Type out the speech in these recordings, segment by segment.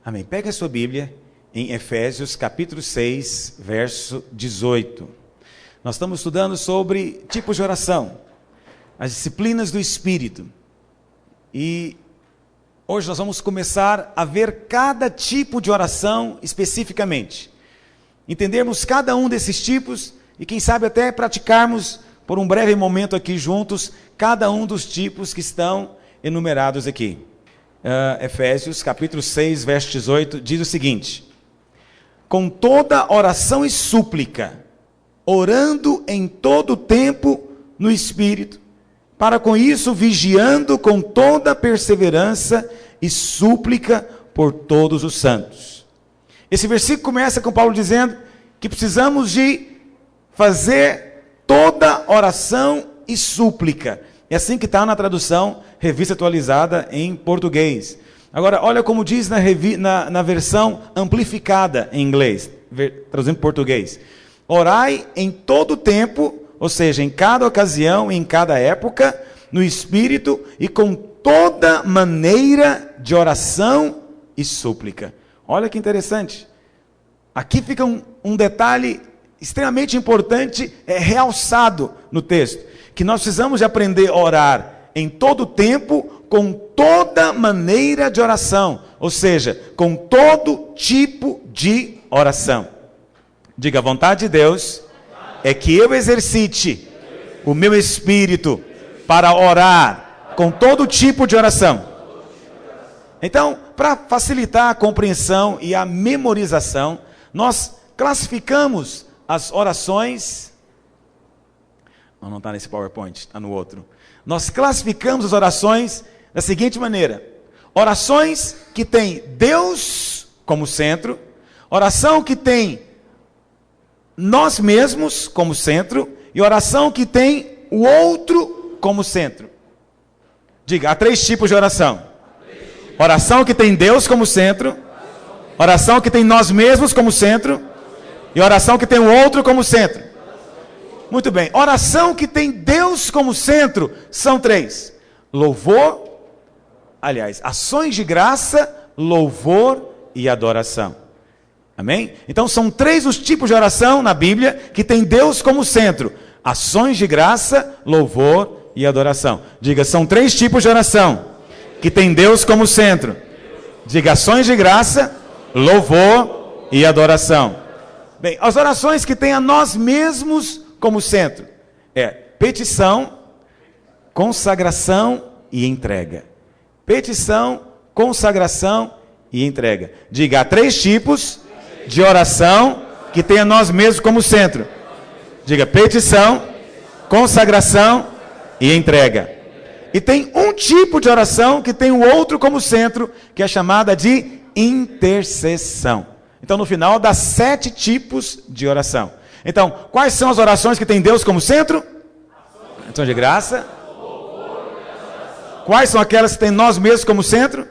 Amém. Pega a sua Bíblia em Efésios capítulo 6, verso 18. Nós estamos estudando sobre tipos de oração, as disciplinas do Espírito. E hoje nós vamos começar a ver cada tipo de oração especificamente. Entendermos cada um desses tipos e quem sabe até praticarmos por um breve momento aqui juntos cada um dos tipos que estão enumerados aqui. Efésios capítulo 6, verso 18 diz o seguinte: com toda oração e súplica, orando em todo tempo no Espírito, para com isso vigiando com toda perseverança e súplica por todos os santos. Esse versículo começa com Paulo dizendo que precisamos de fazer toda oração e súplica. É assim que está na tradução Revista Atualizada em português. Agora, olha como diz na versão amplificada em inglês, traduzindo em português. Orai em todo tempo, ou seja, em cada ocasião, em cada época, no Espírito e com toda maneira de oração e súplica. Olha que interessante. Aqui fica um detalhe extremamente importante, realçado no texto, que nós precisamos de aprender a orar em todo tempo, com toda maneira de oração, ou seja, com todo tipo de oração. Diga, a vontade de Deus é que eu exercite o meu espírito para orar com todo tipo de oração. Então, para facilitar a compreensão e a memorização, nós classificamos as orações. Não está nesse PowerPoint, está no outro. Nós classificamos as orações da seguinte maneira: orações que têm Deus como centro, oração que tem nós mesmos como centro, e oração que tem o outro como centro. Diga, há três tipos de oração: oração que tem Deus como centro, oração que tem nós mesmos como centro, e oração que tem o outro como centro. Muito bem, oração que tem Deus como centro são três: ações de graça, louvor e adoração. Amém? Então são três os tipos de oração na Bíblia que tem Deus como centro: ações de graça, louvor e adoração. Diga, são três tipos de oração que tem Deus como centro. Diga, ações de graça, louvor e adoração. Bem, as orações que tem a nós mesmos como centro petição, consagração e entrega. Petição, consagração e entrega. Diga, há três tipos de oração que tem a nós mesmos como centro. Diga, petição, consagração e entrega. E tem um tipo de oração que tem o outro como centro, que é chamada de intercessão. Então, no final, dá 7 tipos de oração. Então, quais são as orações que tem Deus como centro? Ações de graça. Quais são aquelas que tem nós mesmos como centro?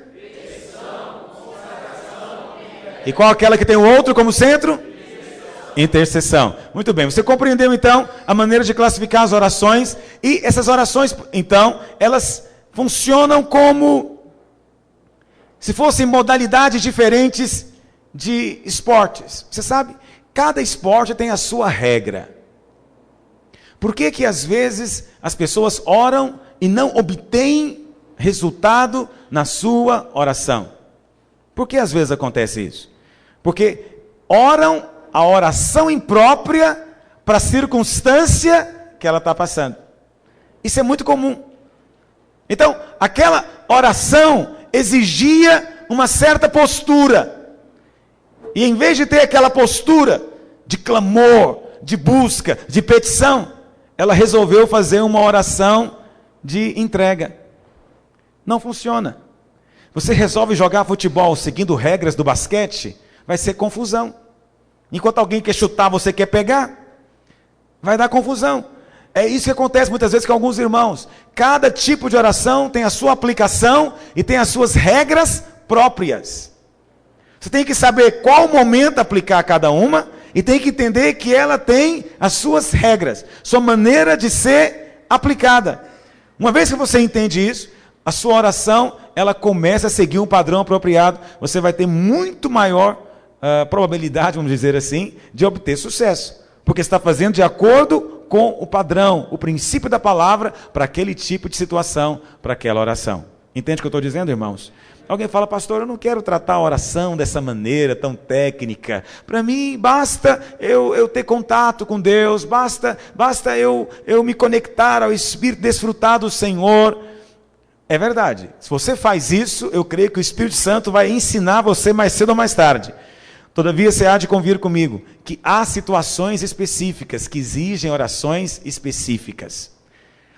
E qual aquela que tem o outro como centro? Intercessão. Muito bem, você compreendeu então a maneira de classificar as orações. E essas orações, então, elas funcionam como se fossem modalidades diferentes de esportes. Você sabe, cada esporte tem a sua regra. Por que às vezes as pessoas oram e não obtêm resultado na sua oração? Por que às vezes acontece isso? Porque oram a oração imprópria para a circunstância que ela está passando. Isso é muito comum. Então, aquela oração exigia uma certa postura. E em vez de ter aquela postura de clamor, de busca, de petição, ela resolveu fazer uma oração de entrega. Não funciona. Você resolve jogar futebol seguindo regras do basquete, vai ser confusão. Enquanto alguém quer chutar, você quer pegar, vai dar confusão. É isso que acontece muitas vezes com alguns irmãos. Cada tipo de oração tem a sua aplicação e tem as suas regras próprias. Você tem que saber qual momento aplicar cada uma e tem que entender que ela tem as suas regras, sua maneira de ser aplicada. Uma vez que você entende isso, a sua oração, ela começa a seguir um padrão apropriado, você vai ter muito maior probabilidade, vamos dizer assim, de obter sucesso. Porque está fazendo de acordo com o padrão, o princípio da palavra para aquele tipo de situação, para aquela oração. Entende o que eu estou dizendo, irmãos? Alguém fala, pastor, eu não quero tratar a oração dessa maneira tão técnica. Para mim, basta eu ter contato com Deus, basta eu me conectar ao Espírito, desfrutar do Senhor. É verdade. Se você faz isso, eu creio que o Espírito Santo vai ensinar você mais cedo ou mais tarde. Todavia, você há de convir comigo que há situações específicas que exigem orações específicas.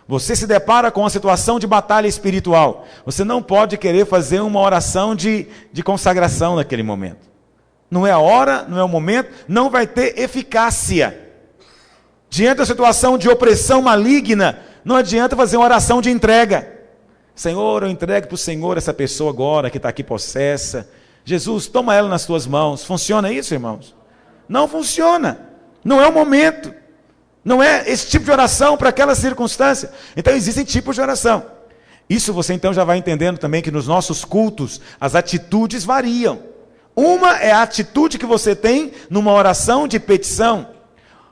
Você se depara com uma situação de batalha espiritual. Você não pode querer fazer uma oração de consagração naquele momento. Não é a hora, não é o momento, não vai ter eficácia. Diante da situação de opressão maligna, não adianta fazer uma oração de entrega. Senhor, eu entrego para o Senhor essa pessoa agora que está aqui possessa. Jesus, toma ela nas tuas mãos. Funciona isso, irmãos? Não funciona. Não é o momento. Não é esse tipo de oração para aquela circunstância. Então existem tipos de oração. Isso você então já vai entendendo também que nos nossos cultos as atitudes variam. Uma é a atitude que você tem numa oração de petição.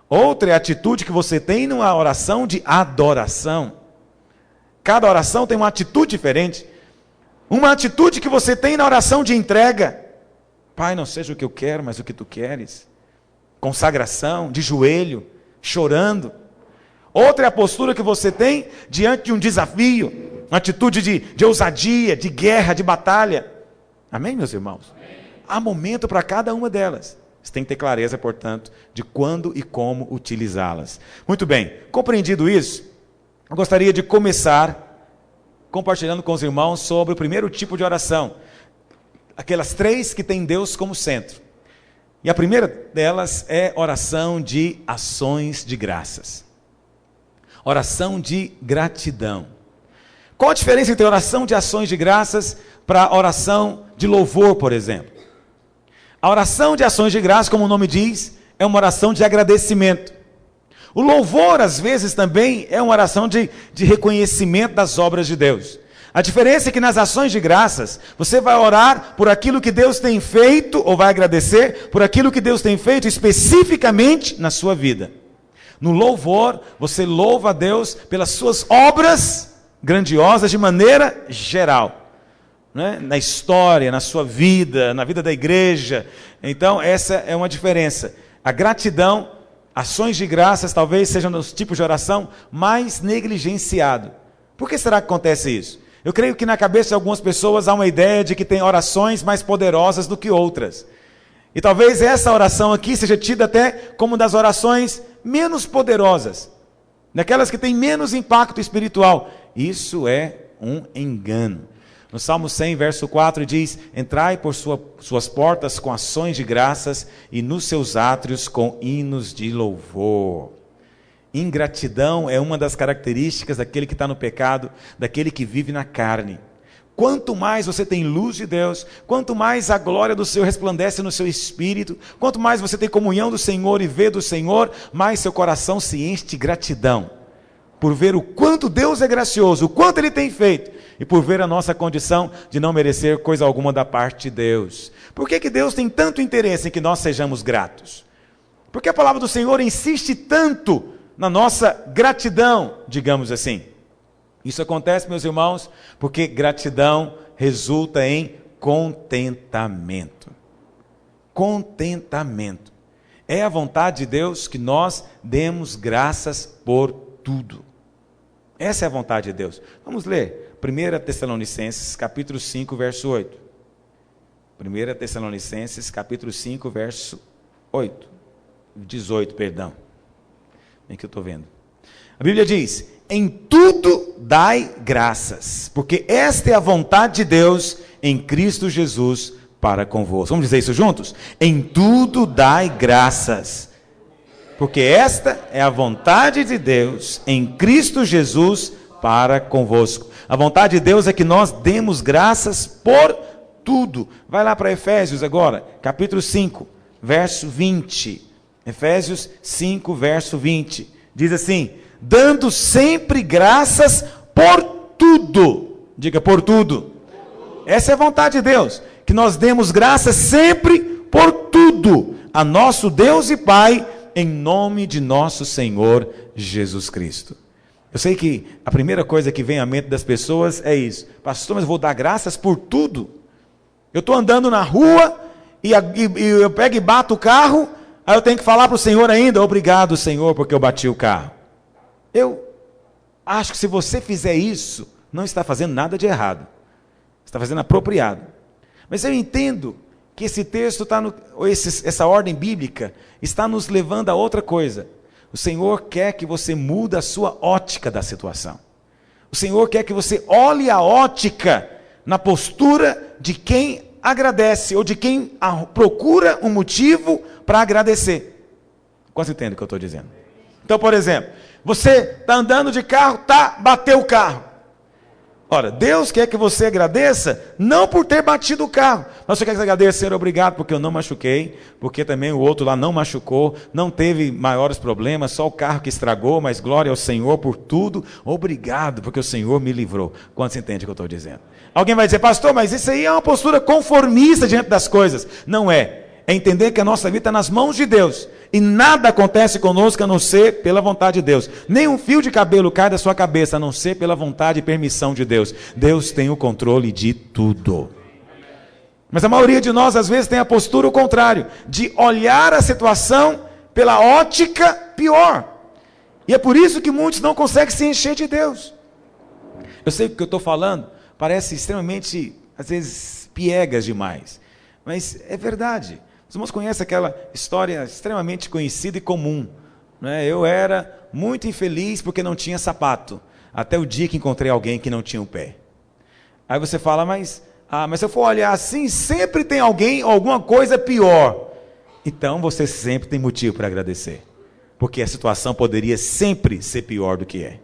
Outra é a atitude que você tem numa oração de adoração. Cada oração tem uma atitude diferente. Uma atitude que você tem na oração de entrega. Pai, não seja o que eu quero, mas o que tu queres. Consagração, de joelho, chorando. Outra é a postura que você tem diante de um desafio. Uma atitude de ousadia, de guerra, de batalha. Amém, meus irmãos? Amém. Há momento para cada uma delas. Você tem que ter clareza, portanto, de quando e como utilizá-las. Muito bem, compreendido isso, eu gostaria de começar compartilhando com os irmãos sobre o primeiro tipo de oração. Aquelas três que têm Deus como centro. E a primeira delas é oração de ações de graças. Oração de gratidão. Qual a diferença entre oração de ações de graças para oração de louvor, por exemplo? A oração de ações de graças, como o nome diz, é uma oração de agradecimento. O louvor, às vezes, também é uma oração de reconhecimento das obras de Deus. A diferença é que nas ações de graças, você vai orar por aquilo que Deus tem feito, ou vai agradecer por aquilo que Deus tem feito especificamente na sua vida. No louvor, você louva a Deus pelas suas obras grandiosas de maneira geral. Né? Na história, na sua vida, na vida da igreja. Então, essa é uma diferença. A gratidão, ações de graças, talvez sejam os tipos de oração mais negligenciado. Por que será que acontece isso? Eu creio que na cabeça de algumas pessoas há uma ideia de que tem orações mais poderosas do que outras. E talvez essa oração aqui seja tida até como uma das orações menos poderosas. Daquelas que têm menos impacto espiritual. Isso é um engano. No Salmo 100, verso 4, diz: entrai por suas portas com ações de graças e nos seus átrios com hinos de louvor. Ingratidão é uma das características daquele que está no pecado, daquele que vive na carne. Quanto mais você tem luz de Deus, quanto mais a glória do Senhor resplandece no seu espírito, quanto mais você tem comunhão do Senhor e vê do Senhor, mais seu coração se enche de gratidão. Por ver o quanto Deus é gracioso, o quanto Ele tem feito, e por ver a nossa condição de não merecer coisa alguma da parte de Deus. Por que Deus tem tanto interesse em que nós sejamos gratos? Porque a palavra do Senhor insiste tanto na nossa gratidão, digamos assim. Isso acontece, meus irmãos, porque gratidão resulta em contentamento. Contentamento. É a vontade de Deus que nós demos graças por tudo. Essa é a vontade de Deus. Vamos ler 1 Tessalonicenses, capítulo 5, verso 8. 1 Tessalonicenses, capítulo 5, verso 18, perdão. É que eu estou vendo. A Bíblia diz: em tudo dai graças, porque esta é a vontade de Deus em Cristo Jesus para convosco. Vamos dizer isso juntos? Em tudo dai graças, porque esta é a vontade de Deus em Cristo Jesus para convosco. A vontade de Deus é que nós demos graças por tudo. Vai lá para Efésios agora, capítulo 5, verso 20. Efésios 5, verso 20. Diz assim: dando sempre graças por tudo. Diga, por tudo. Essa é a vontade de Deus, que nós demos graças sempre por tudo a nosso Deus e Pai, em nome de nosso Senhor Jesus Cristo. Eu sei que a primeira coisa que vem à mente das pessoas é isso. Pastor, mas eu vou dar graças por tudo? Eu estou andando na rua e eu pego e bato o carro, aí eu tenho que falar para o Senhor ainda, obrigado, Senhor, porque eu bati o carro. Eu acho que se você fizer isso, não está fazendo nada de errado. Está fazendo apropriado. Mas eu entendo que esse texto essa ordem bíblica está nos levando a outra coisa. O Senhor quer que você mude a sua ótica da situação. O Senhor quer que você olhe a ótica na postura de quem agradece, ou de quem procura um motivo para agradecer. Quase entende o que eu estou dizendo? Então, por exemplo, você está andando de carro, bateu o carro. Ora, Deus quer que você agradeça, não por ter batido o carro, mas você quer que você agradeça, Senhor, obrigado, porque eu não machuquei, porque também o outro lá não machucou, não teve maiores problemas, só o carro que estragou, mas glória ao Senhor por tudo, obrigado, porque o Senhor me livrou. Quantos entendem o que eu estou dizendo? Alguém vai dizer, pastor, mas isso aí é uma postura conformista diante das coisas. Não é. É entender que a nossa vida está nas mãos de Deus. E nada acontece conosco a não ser pela vontade de Deus. Nem um fio de cabelo cai da sua cabeça a não ser pela vontade e permissão de Deus. Deus tem o controle de tudo. Mas a maioria de nós às vezes tem a postura o contrário, de olhar a situação pela ótica pior. E é por isso que muitos não conseguem se encher de Deus. Eu sei que o que eu estou falando parece extremamente, às vezes, piegas demais. Mas é verdade. Os irmãos conhecem aquela história extremamente conhecida e comum, né? Eu era muito infeliz porque não tinha sapato, até o dia que encontrei alguém que não tinha um pé. Aí você fala, mas se eu for olhar assim, sempre tem alguém ou alguma coisa pior. Então você sempre tem motivo para agradecer, porque a situação poderia sempre ser pior do que é.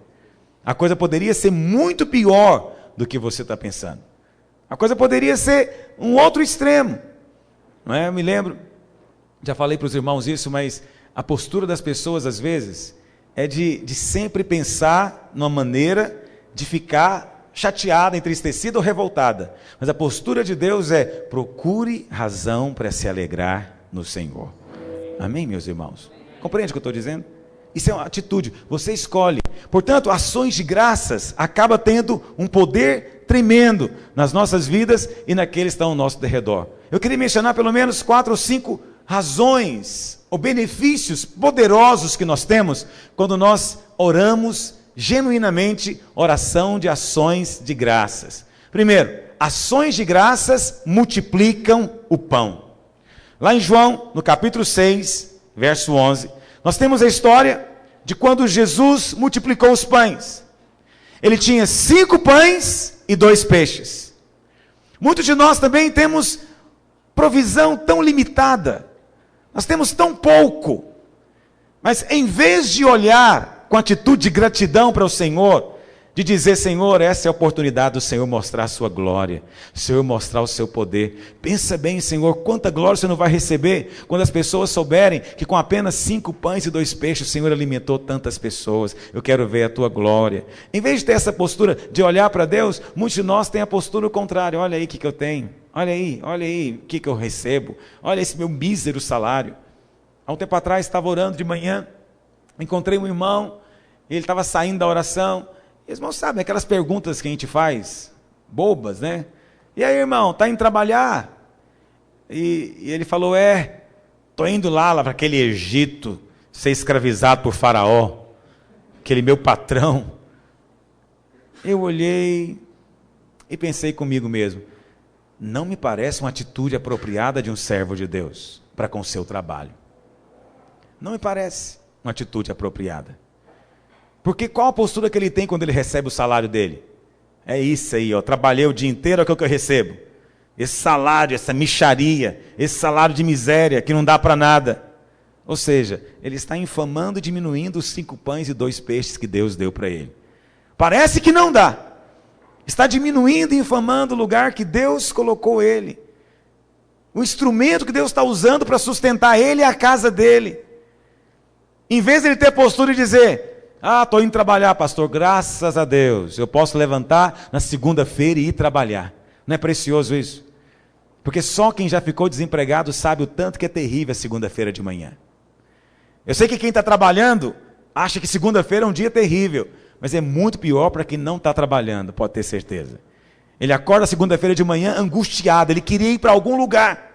A coisa poderia ser muito pior do que você está pensando. A coisa poderia ser um outro extremo. Não é? Eu me lembro, já falei para os irmãos isso, mas a postura das pessoas às vezes é de sempre pensar numa maneira de ficar chateada, entristecida ou revoltada. Mas a postura de Deus é, procure razão para se alegrar no Senhor. Amém, meus irmãos? Compreende o que eu estou dizendo? Isso é uma atitude, você escolhe. Portanto, ações de graças acabam tendo um poder tremendo nas nossas vidas e naqueles que estão ao nosso redor. Eu queria mencionar pelo menos 4 ou 5 razões ou benefícios poderosos que nós temos quando nós oramos genuinamente oração de ações de graças. Primeiro, ações de graças multiplicam o pão. Lá em João, no capítulo 6, verso 11, nós temos a história de quando Jesus multiplicou os pães. Ele tinha 5 pães e 2 peixes. Muitos de nós também temos provisão tão limitada. Nós temos tão pouco. Mas em vez de olhar com atitude de gratidão para o Senhor, de dizer, Senhor, essa é a oportunidade do Senhor mostrar a sua glória, o Senhor mostrar o seu poder. Pensa bem, Senhor, quanta glória você não vai receber quando as pessoas souberem que com apenas 5 pães e 2 peixes o Senhor alimentou tantas pessoas. Eu quero ver a tua glória. Em vez de ter essa postura de olhar para Deus, muitos de nós têm a postura contrária. Olha aí o que eu tenho, olha aí o que eu recebo, olha esse meu mísero salário. Há um tempo atrás estava orando de manhã, encontrei um irmão, ele estava saindo da oração. Os irmãos sabem aquelas perguntas que a gente faz, bobas, né? E aí, irmão, está indo trabalhar? E ele falou, estou indo lá para aquele Egito, ser escravizado por Faraó, aquele meu patrão. Eu olhei e pensei comigo mesmo, não me parece uma atitude apropriada de um servo de Deus para com o seu trabalho. Não me parece uma atitude apropriada. Porque qual a postura que ele tem quando ele recebe o salário dele? É isso aí, trabalhei o dia inteiro, é o que eu recebo. Esse salário, essa mixaria, esse salário de miséria que não dá para nada. Ou seja, ele está infamando e diminuindo os 5 pães e 2 peixes que Deus deu para ele. Parece que não dá. Está diminuindo e infamando o lugar que Deus colocou ele. O instrumento que Deus está usando para sustentar ele e a casa dele. Em vez de ele ter postura e dizer, Ah, estou indo trabalhar, pastor, graças a Deus. Eu posso levantar na segunda-feira e ir trabalhar. Não é precioso isso? Porque só quem já ficou desempregado sabe o tanto que é terrível a segunda-feira de manhã. Eu sei que quem está trabalhando acha que segunda-feira é um dia terrível, mas é muito pior para quem não está trabalhando, pode ter certeza. Ele acorda segunda-feira de manhã angustiado, ele queria ir para algum lugar.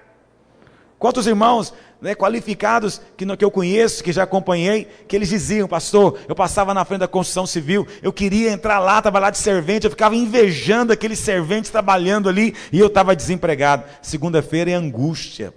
Quantos irmãos qualificados que eu conheço, que já acompanhei, que eles diziam, pastor, eu passava na frente da construção civil, eu queria entrar lá, trabalhar de servente, eu ficava invejando aqueles serventes trabalhando ali, e eu estava desempregado. Segunda-feira é angústia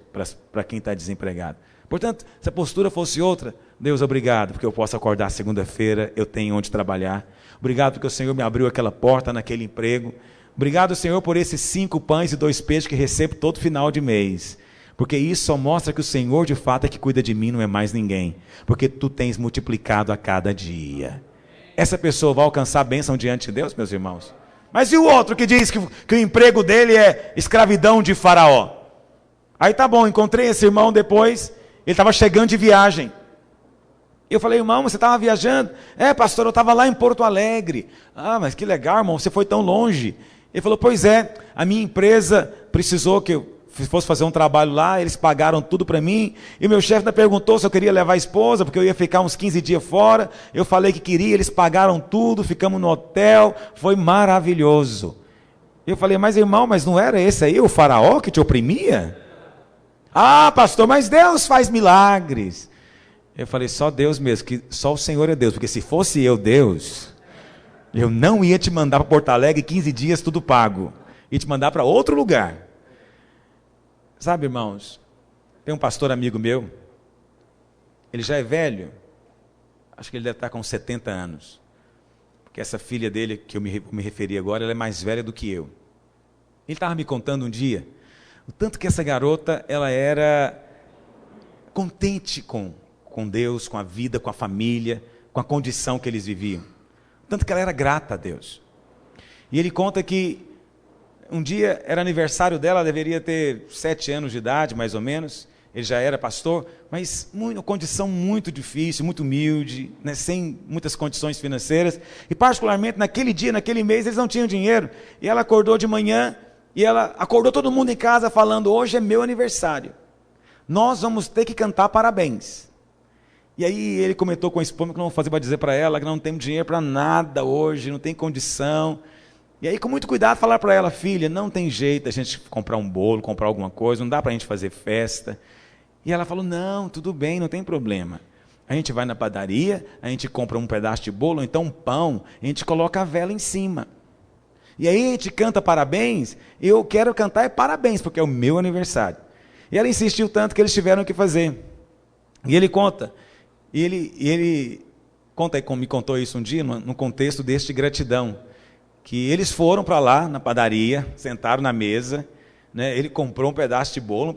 para quem está desempregado. Portanto, se a postura fosse outra, Deus, obrigado, porque eu posso acordar segunda-feira, eu tenho onde trabalhar. Obrigado porque o Senhor me abriu aquela porta naquele emprego. Obrigado, Senhor, por esses 5 pães e 2 peixes que recebo todo final de mês. Porque isso só mostra que o Senhor de fato é que cuida de mim, não é mais ninguém. Porque tu tens multiplicado a cada dia. Essa pessoa vai alcançar a bênção diante de Deus, meus irmãos? Mas e o outro que diz que o emprego dele é escravidão de Faraó? Aí tá bom, encontrei esse irmão depois, ele estava chegando de viagem. Eu falei, irmão, você estava viajando? É, pastor, eu estava lá em Porto Alegre. Ah, mas que legal, irmão, você foi tão longe. Ele falou, pois é, a minha empresa precisou que eu fosse fazer um trabalho lá, eles pagaram tudo para mim, e o meu chefe ainda perguntou se eu queria levar a esposa, porque eu ia ficar uns 15 dias fora, eu falei que queria, eles pagaram tudo, ficamos no hotel, foi maravilhoso. Eu falei, mas irmão, mas não era esse aí o faraó que te oprimia? Ah, pastor, mas Deus faz milagres. Eu falei, só Deus mesmo, que só o Senhor é Deus, porque se fosse eu Deus, eu não ia te mandar para Porto Alegre 15 dias tudo pago, ia te mandar para outro lugar. Sabe, irmãos, tem um pastor amigo meu, ele já é velho, acho que ele deve estar com 70 anos, porque essa filha dele, que eu me referi agora, ela é mais velha do que eu. Ele estava me contando um dia, o tanto que essa garota, ela era contente com Deus, com a vida, com a família, com a condição que eles viviam. Tanto que ela era grata a Deus. E ele conta que um dia era aniversário dela, deveria ter 7 anos de idade, mais ou menos. Ele já era pastor, mas uma condição muito difícil, muito humilde, sem muitas condições financeiras. E particularmente naquele dia, naquele mês, eles não tinham dinheiro. E ela acordou de manhã, e ela acordou todo mundo em casa falando, hoje é meu aniversário. Nós vamos ter que cantar parabéns. E aí ele comentou com a esposa que não vou fazer para dizer para ela que não temos dinheiro para nada hoje, não tem condição. E aí, com muito cuidado, falar para ela, filha, não tem jeito a gente comprar um bolo, comprar alguma coisa, não dá para a gente fazer festa. E ela falou, não, tudo bem, não tem problema. A gente vai na padaria, a gente compra um pedaço de bolo, ou então um pão, a gente coloca a vela em cima. E aí a gente canta parabéns, eu quero cantar parabéns, porque é o meu aniversário. E ela insistiu tanto que eles tiveram que fazer. E ele conta, ele me contou isso um dia, no contexto deste gratidão. Que eles foram para lá, na padaria, sentaram na mesa, ele comprou um pedaço de bolo,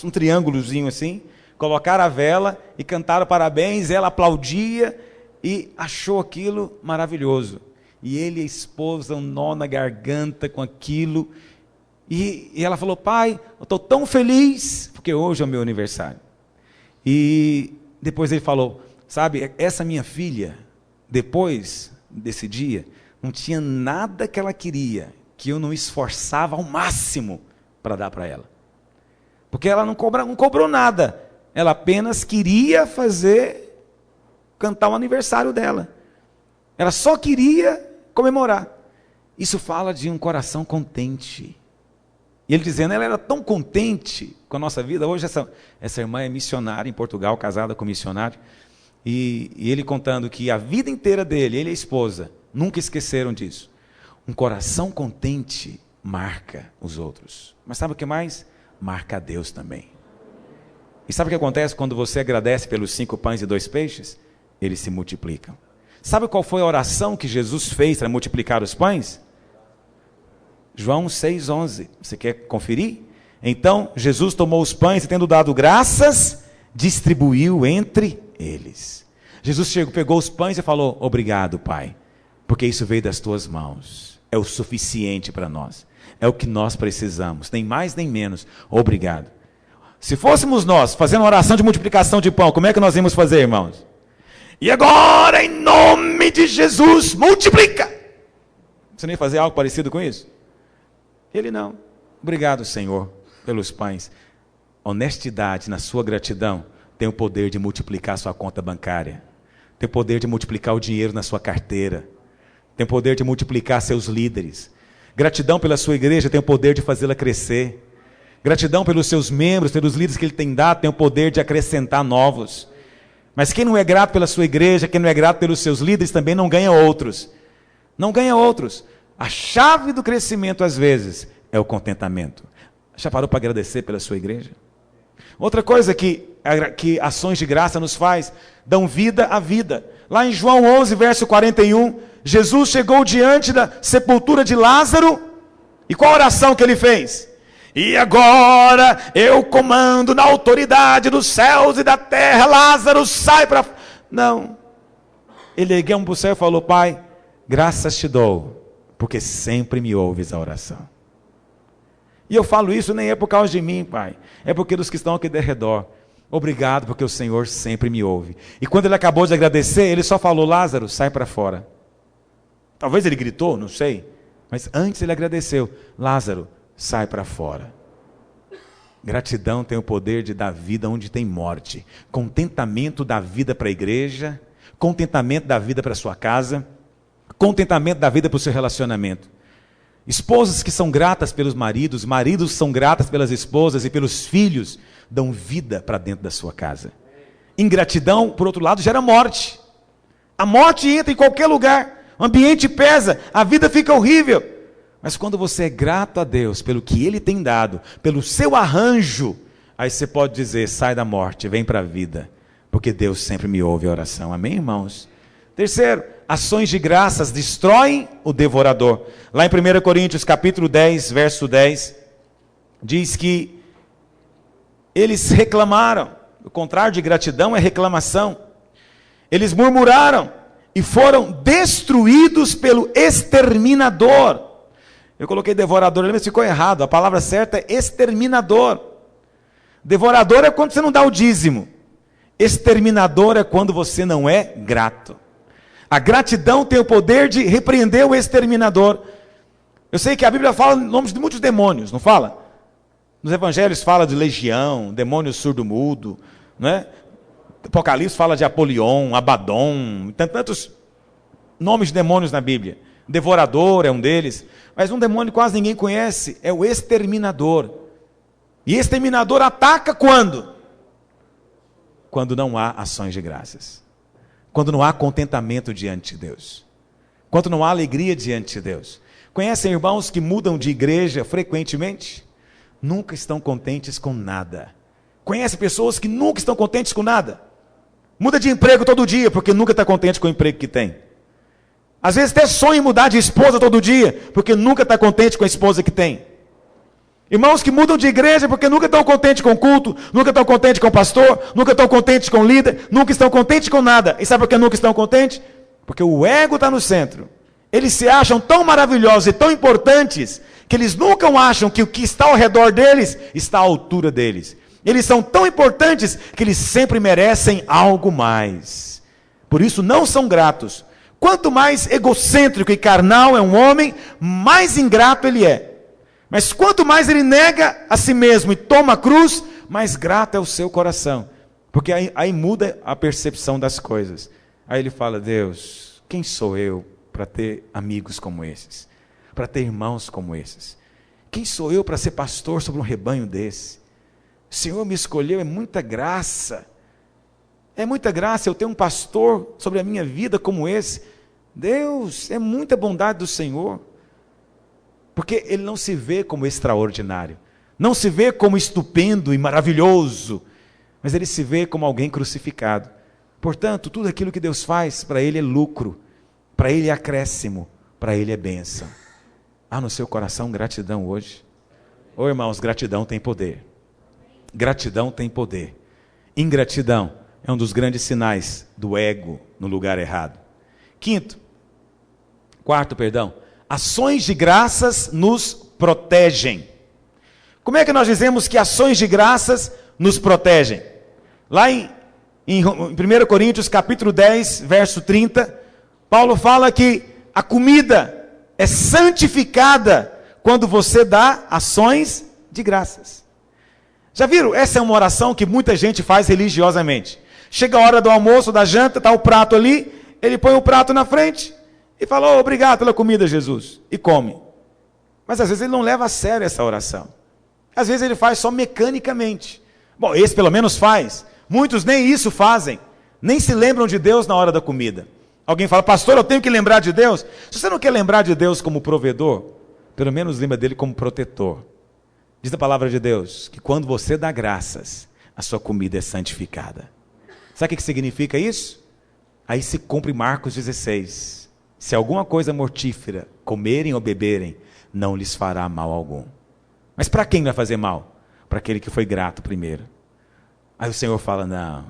um triângulozinho assim, colocaram a vela e cantaram parabéns, ela aplaudia e achou aquilo maravilhoso. E ele e a esposa, um nó na garganta com aquilo, e ela falou, pai, eu estou tão feliz, porque hoje é o meu aniversário. E depois ele falou, sabe, essa minha filha, depois desse dia, não tinha nada que ela queria, que eu não esforçava ao máximo para dar para ela. Porque ela não cobrou nada. Ela apenas queria cantar o aniversário dela. Ela só queria comemorar. Isso fala de um coração contente. E ele dizendo, ela era tão contente com a nossa vida. Hoje essa irmã é missionária em Portugal, casada com missionário. E ele contando que a vida inteira dele, ele e a esposa, nunca esqueceram disso. Um coração contente marca os outros. Mas sabe o que mais? Marca a Deus também. E sabe o que acontece quando você agradece pelos 5 pães e 2 peixes? Eles se multiplicam. Sabe qual foi a oração que Jesus fez para multiplicar os pães? João 6,11. Você quer conferir? Então, Jesus tomou os pães e, tendo dado graças, distribuiu entre eles. Jesus pegou os pães e falou, obrigado, Pai, porque isso veio das tuas mãos. É o suficiente para nós. É o que nós precisamos. Nem mais nem menos. Obrigado. Se fôssemos nós fazendo uma oração de multiplicação de pão, como é que nós íamos fazer, irmãos? E agora, em nome de Jesus, multiplica. Você nem ia fazer algo parecido com isso? Ele não. Obrigado, Senhor, pelos pães. Honestidade na sua gratidão tem o poder de multiplicar a sua conta bancária. Tem o poder de multiplicar o dinheiro na sua carteira. Tem o poder de multiplicar seus líderes. Gratidão pela sua igreja tem o poder de fazê-la crescer. Gratidão pelos seus membros, pelos líderes que Ele tem dado, tem o poder de acrescentar novos. Mas quem não é grato pela sua igreja, quem não é grato pelos seus líderes, também não ganha outros. Não ganha outros. A chave do crescimento, às vezes, é o contentamento. Já parou para agradecer pela sua igreja? Outra coisa que ações de graça nos faz, dão vida à vida. Lá em João 11, verso 41, Jesus chegou diante da sepultura de Lázaro, e qual a oração que ele fez? E agora eu comando na autoridade dos céus e da terra, Lázaro, sai para... Não. Ele ergueu para o céu e falou: Pai, graças te dou, porque sempre me ouves a oração. E eu falo isso nem é por causa de mim, Pai, é porque dos que estão aqui de redor. Obrigado, porque o Senhor sempre me ouve. E quando ele acabou de agradecer, ele só falou: Lázaro, sai para fora. Talvez ele gritou, não sei, mas antes ele agradeceu: Lázaro, sai para fora. Gratidão tem o poder de dar vida onde tem morte. Contentamento dá vida para a igreja, contentamento dá vida para a sua casa, contentamento dá vida para o seu relacionamento. Esposas que são gratas pelos maridos, maridos são gratas pelas esposas e pelos filhos, dão vida para dentro da sua casa. Ingratidão, por outro lado, gera morte. A morte entra em qualquer lugar, o ambiente pesa, a vida fica horrível. Mas quando você é grato a Deus pelo que Ele tem dado, pelo seu arranjo, aí você pode dizer: sai da morte, vem para a vida, porque Deus sempre me ouve a oração. Amém, irmãos? Terceiro, ações de graças destroem o devorador. Lá em 1 Coríntios capítulo 10, verso 10, diz que eles reclamaram. O contrário de gratidão é reclamação. Eles murmuraram e foram destruídos pelo exterminador. Eu coloquei devorador, mas ficou errado. A palavra certa é exterminador. Devorador é quando você não dá o dízimo. Exterminador é quando você não é grato. A gratidão tem o poder de repreender o exterminador. Eu sei que a Bíblia fala nomes de muitos demônios, não fala? Nos evangelhos fala de legião, demônio surdo-mudo, não é? Apocalipse fala de Apolion, Abaddon, tantos nomes de demônios na Bíblia. Devorador é um deles, mas um demônio que quase ninguém conhece é o exterminador. E exterminador ataca quando? Quando não há ações de graças. Quando não há contentamento diante de Deus. Quando não há alegria diante de Deus. Conhecem irmãos que mudam de igreja frequentemente? Nunca estão contentes com nada. Conhece pessoas que nunca estão contentes com nada? Muda de emprego todo dia, porque nunca está contente com o emprego que tem. Às vezes até sonha em mudar de esposa todo dia, porque nunca está contente com a esposa que tem. Irmãos que mudam de igreja porque nunca estão contentes com o culto, nunca estão contentes com o pastor, nunca estão contentes com o líder, nunca estão contentes com nada. E sabe por que nunca estão contentes? Porque o ego está no centro. Eles se acham tão maravilhosos e tão importantes, que eles nunca acham que o que está ao redor deles está à altura deles. Eles são tão importantes que eles sempre merecem algo mais. Por isso não são gratos. Quanto mais egocêntrico e carnal é um homem, mais ingrato ele é. Mas quanto mais ele nega a si mesmo e toma a cruz, mais grato é o seu coração. Porque aí muda a percepção das coisas. Aí ele fala: Deus, quem sou eu para ter amigos como esses? Para ter irmãos como esses? Quem sou eu para ser pastor sobre um rebanho desse? O Senhor me escolheu, é muita graça. É muita graça eu ter um pastor sobre a minha vida como esse. Deus, é muita bondade do Senhor. Porque ele não se vê como extraordinário, não se vê como estupendo e maravilhoso, mas ele se vê como alguém crucificado. Portanto, tudo aquilo que Deus faz, para ele é lucro, para ele é acréscimo, para ele é bênção. Há no seu coração gratidão hoje? Ô irmãos, gratidão tem poder. Gratidão tem poder. Ingratidão é um dos grandes sinais do ego no lugar errado. Quarto, ações de graças nos protegem. Como é que nós dizemos que ações de graças nos protegem? Lá em Em 1 Coríntios capítulo 10, verso 30, Paulo fala que a comida é santificada quando você dá ações de graças. Já viram? Essa é uma oração que muita gente faz religiosamente. Chega a hora do almoço, da janta, está o prato ali, ele põe o prato na frente e fala, oh, obrigado pela comida, Jesus, e come. Mas às vezes ele não leva a sério essa oração. Às vezes ele faz só mecanicamente. Bom, esse pelo menos faz. Muitos nem isso fazem. Nem se lembram de Deus na hora da comida. Alguém fala, pastor, eu tenho que lembrar de Deus? Se você não quer lembrar de Deus como provedor, pelo menos lembra dele como protetor. Diz a palavra de Deus que quando você dá graças, a sua comida é santificada. Sabe o que significa isso? Aí se cumpre Marcos 16. Se alguma coisa mortífera comerem ou beberem, não lhes fará mal algum. Mas para quem vai fazer mal? Para aquele que foi grato primeiro. Aí o Senhor fala, não,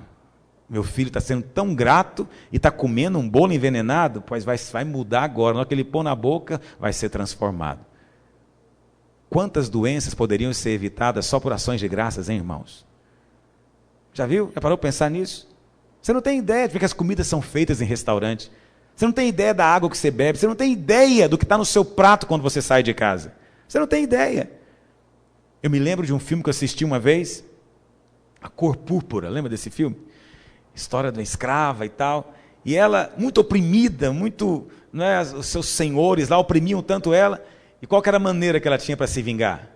meu filho está sendo tão grato e está comendo um bolo envenenado, pois vai mudar agora. Na hora que ele pôr na boca, vai ser transformado. Quantas doenças poderiam ser evitadas só por ações de graças, hein, irmãos? Já viu? Já parou para pensar nisso? Você não tem ideia de porque as comidas são feitas em restaurante. Você não tem ideia da água que você bebe. Você não tem ideia do que está no seu prato quando você sai de casa. Você não tem ideia. Eu me lembro de um filme que eu assisti uma vez, A Cor Púrpura. Lembra desse filme? História de uma escrava e tal. E ela, muito oprimida, muito, né, os seus senhores lá oprimiam tanto ela. E qual que era a maneira que ela tinha para se vingar?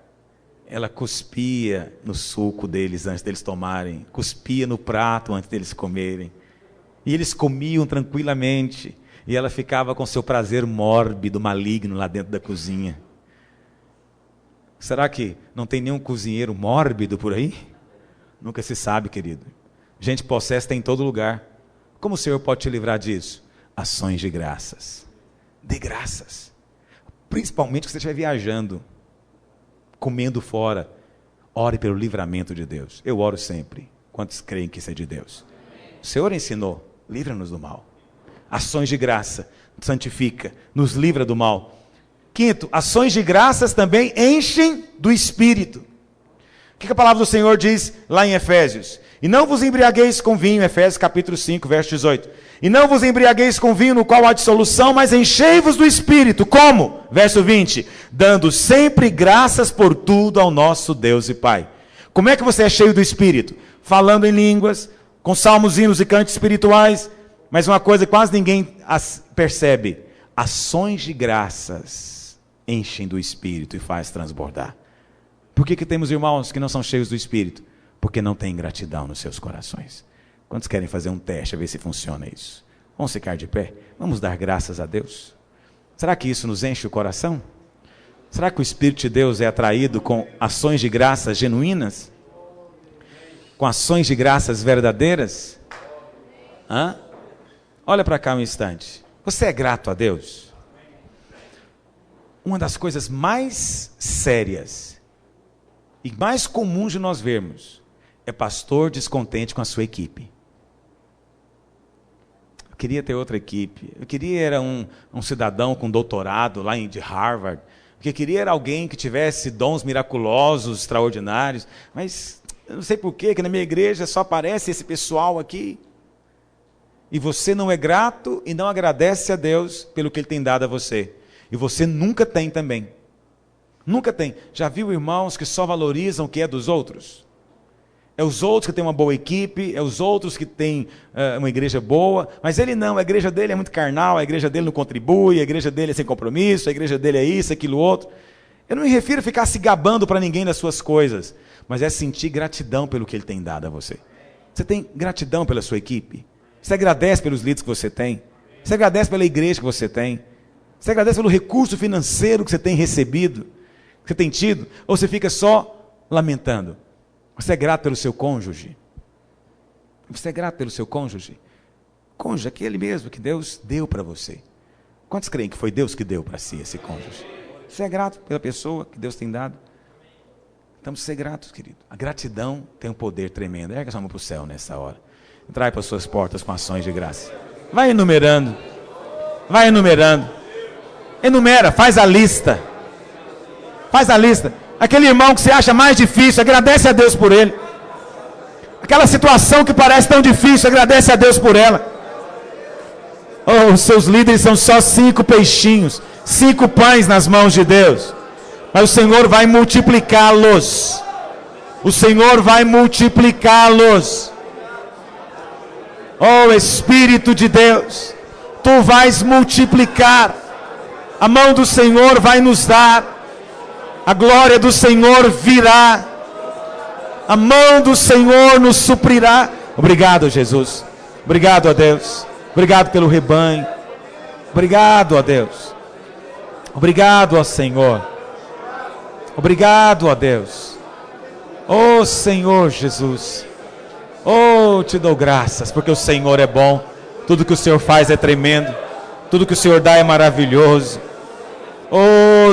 Ela cuspia no suco deles antes deles tomarem, cuspia no prato antes deles comerem. E eles comiam tranquilamente, e ela ficava com seu prazer mórbido, maligno lá dentro da cozinha. Será que não tem nenhum cozinheiro mórbido por aí? Nunca se sabe, querido. Gente possessa tem em todo lugar. Como o Senhor pode te livrar disso? Ações de graças. Dê graças. Principalmente se você estiver viajando, comendo fora, ore pelo livramento de Deus. Eu oro sempre. Quantos creem que isso é de Deus? O Senhor ensinou, livra-nos do mal. Ações de graça, santifica, nos livra do mal. Quinto, ações de graças também enchem do Espírito. O que a palavra do Senhor diz lá em Efésios? E não vos embriagueis com vinho, Efésios capítulo 5, verso 18. E não vos embriagueis com vinho no qual há dissolução, mas enchei-vos do Espírito. Como? Verso 20. Dando sempre graças por tudo ao nosso Deus e Pai. Como é que você é cheio do Espírito? Falando em línguas, com salmos, hinos e cantos espirituais. Mas uma coisa que quase ninguém percebe. Ações de graças enchem do Espírito e faz transbordar. Por que temos irmãos que não são cheios do Espírito? Porque não tem gratidão nos seus corações. Quantos querem fazer um teste a ver se funciona isso? Vamos ficar de pé? Vamos dar graças a Deus? Será que isso nos enche o coração? Será que o Espírito de Deus é atraído com ações de graças genuínas? Com ações de graças verdadeiras? Hã? Olha para cá um instante. Você é grato a Deus? Uma das coisas mais sérias e mais comuns de nós vermos é pastor descontente com a sua equipe. Eu queria ter outra equipe. Eu queria era um cidadão com doutorado lá de Harvard. O que eu queria era alguém que tivesse dons miraculosos, extraordinários. Mas eu não sei por quê, que na minha igreja só aparece esse pessoal aqui. E você não é grato e não agradece a Deus pelo que Ele tem dado a você. E você nunca tem também. Nunca tem. Já viu irmãos que só valorizam o que é dos outros? É os outros que têm uma boa equipe, é os outros que têm uma igreja boa, mas ele não, a igreja dele é muito carnal, a igreja dele não contribui, a igreja dele é sem compromisso, a igreja dele é isso, aquilo, outro. Eu não me refiro a ficar se gabando para ninguém das suas coisas, mas é sentir gratidão pelo que Ele tem dado a você. Você tem gratidão pela sua equipe? Você agradece pelos líderes que você tem? Você agradece pela igreja que você tem? Você agradece pelo recurso financeiro que você tem recebido, que você tem tido? Ou você fica só lamentando? Você é grato pelo seu cônjuge? Você é grato pelo seu cônjuge? Cônjuge, aquele mesmo que Deus deu para você. Quantos creem que foi Deus que deu para si esse cônjuge? Você é grato pela pessoa que Deus tem dado? Temos que ser gratos, querido. A gratidão tem um poder tremendo. Erga sua mão para o céu nessa hora. Trai para as suas portas com ações de graça. Vai enumerando. Vai enumerando. Enumera, faz a lista. Faz a lista. Aquele irmão que você acha mais difícil, agradece a Deus por ele. Aquela situação que parece tão difícil, agradece a Deus por ela. Oh, os seus líderes são só 5 peixinhos, 5 pães nas mãos de Deus. Mas o Senhor vai multiplicá-los. O Senhor vai multiplicá-los. Oh, Espírito de Deus, Tu vais multiplicar. A mão do Senhor vai nos dar. A glória do Senhor virá. A mão do Senhor nos suprirá. Obrigado, Jesus. Obrigado a Deus. Obrigado pelo rebanho. Obrigado a Deus. Obrigado ao Senhor. Obrigado a Deus. Oh Senhor Jesus. Oh, te dou graças, porque o Senhor é bom. Tudo que o Senhor faz é tremendo. Tudo que o Senhor dá é maravilhoso. Oh,